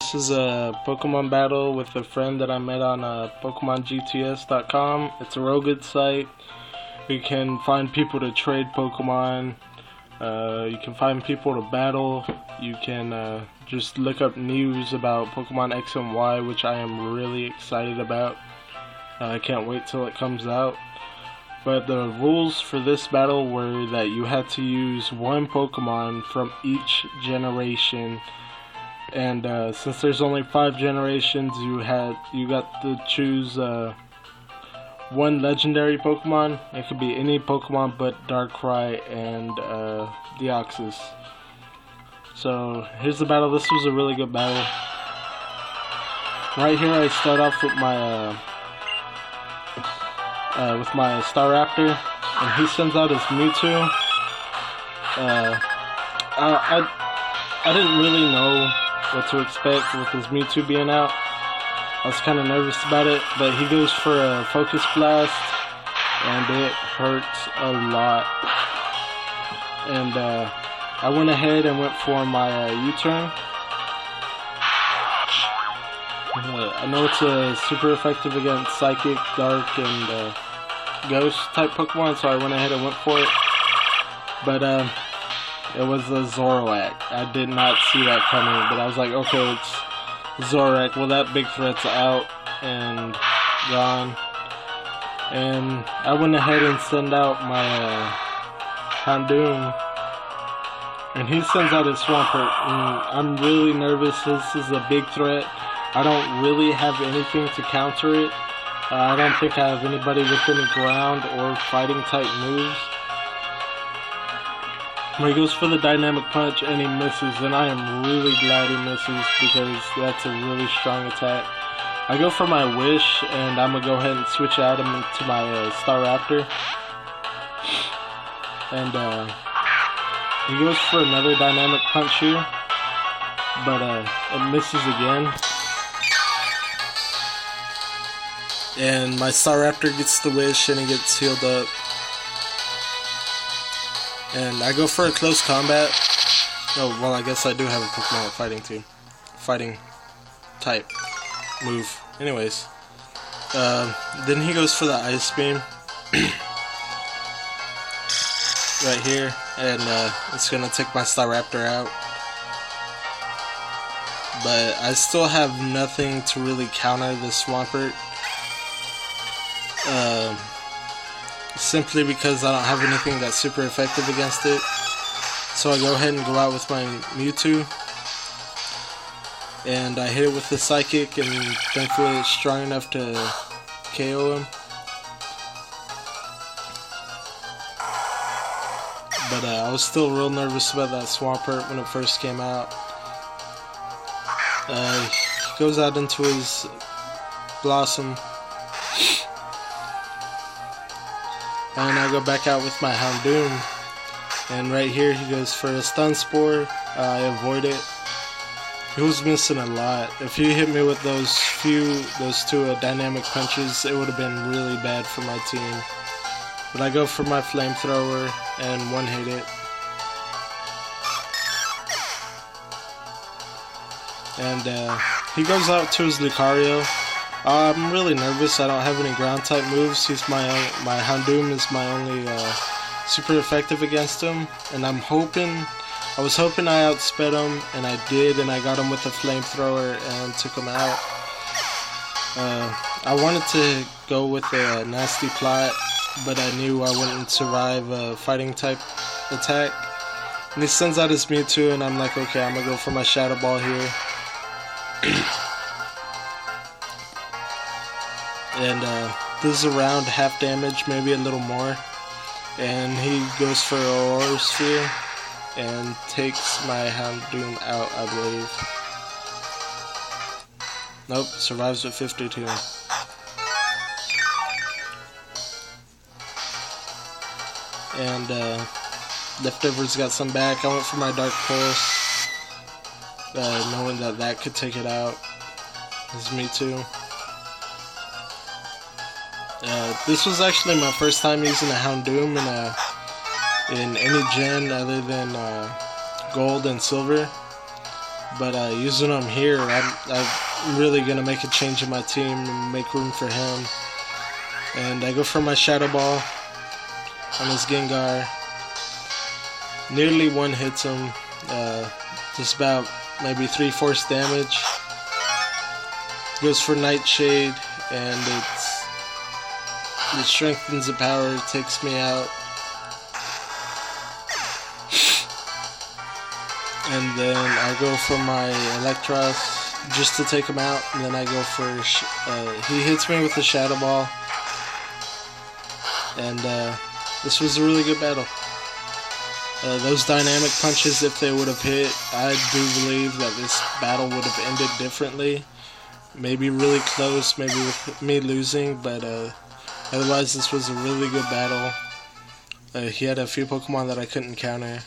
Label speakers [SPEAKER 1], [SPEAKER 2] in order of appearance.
[SPEAKER 1] This is a Pokemon battle with a friend that I met on PokemonGTS.com. It's a real good site. You can find people to trade Pokemon. You can find people to battle. You can just look up news about Pokemon X and Y, which I am really excited about. I can't wait till it comes out. But the rules for this battle were that you had to use one Pokemon from each generation. And since there's only 5 generations, you got to choose one legendary Pokemon. It could be any Pokemon but Darkrai and Deoxys. So here's the battle. This was a really good battle. Right here, I start off with my Staraptor, and he sends out his Mewtwo. I didn't really know what to expect with his Mewtwo being out. I was kind of nervous about it, but he goes for a Focus Blast, and it hurts a lot. And I went ahead and went for my U-turn. I know it's super effective against Psychic, Dark, and Ghost type Pokemon, so I went ahead and went for it. But it was a Zoroark. I did not see that coming, but I was like, okay, it's Zoroark. Well, that big threat's out and gone. And I went ahead and sent out my Houndoom, and he sends out his Swampert. And I'm really nervous. This is a big threat. I don't really have anything to counter it. I don't think I have anybody with any ground or fighting type moves. He goes for the Dynamic Punch and he misses, and I am really glad he misses because that's a really strong attack. I go for my Wish, and I'm going to go ahead and switch out him into my Staraptor. And he goes for another Dynamic Punch here, but it misses again. And my Staraptor gets the Wish and he gets healed up. And I go for a close combat. Oh, well, I guess I do have a Pokemon with fighting too. Fighting type move. Anyways. Then he goes for the Ice Beam. Right here. And it's going to take my Staraptor out. But I still have nothing to really counter this Swampert. Simply because I don't have anything that's super effective against it. So I go ahead and go out with my Mewtwo. And I hit it with the Psychic, and thankfully it's strong enough to KO him. But I was still real nervous about that Swampert when it first came out. He goes out into his Blossom. And I go back out with my Houndoom, and right here he goes for a Stun Spore. I avoid it. He was missing a lot. If he hit me with those two Dynamic Punches, it would have been really bad for my team. But I go for my Flamethrower and one-hit it. And he goes out to his Lucario. I'm really nervous. I don't have any ground type moves. My Houndoom is my only super effective against him, and I was hoping I outsped him, and I did, and I got him with a Flamethrower and took him out. I wanted to go with a Nasty Plot, but I knew I wouldn't survive a fighting type attack. And he sends out his Mewtwo, and I'm like, okay, I'm gonna go for my Shadow Ball here. And this is around half damage, maybe a little more. And he goes for Aurora Sphere and takes my Houndoom out, I believe. Nope, survives with 52. And Leftovers got some back. I went for my Dark Pulse, knowing that could take it out. This is me too. This was actually my first time using a Houndoom in any gen other than Gold and Silver. But using him here, I'm really gonna make a change in my team and make room for him. And I go for my Shadow Ball on his Gengar. Nearly one hits him. Just about maybe 3/4 damage. Goes for Nightshade, and it strengthens the power, takes me out. And then I go for my Electros just to take him out, and then I go for he hits me with the Shadow Ball, and this was a really good battle. Those dynamic punches, if they would have hit, I do believe that this battle would have ended differently. Maybe really close, maybe with me losing, but otherwise this was a really good battle. He had a few Pokemon that I couldn't counter.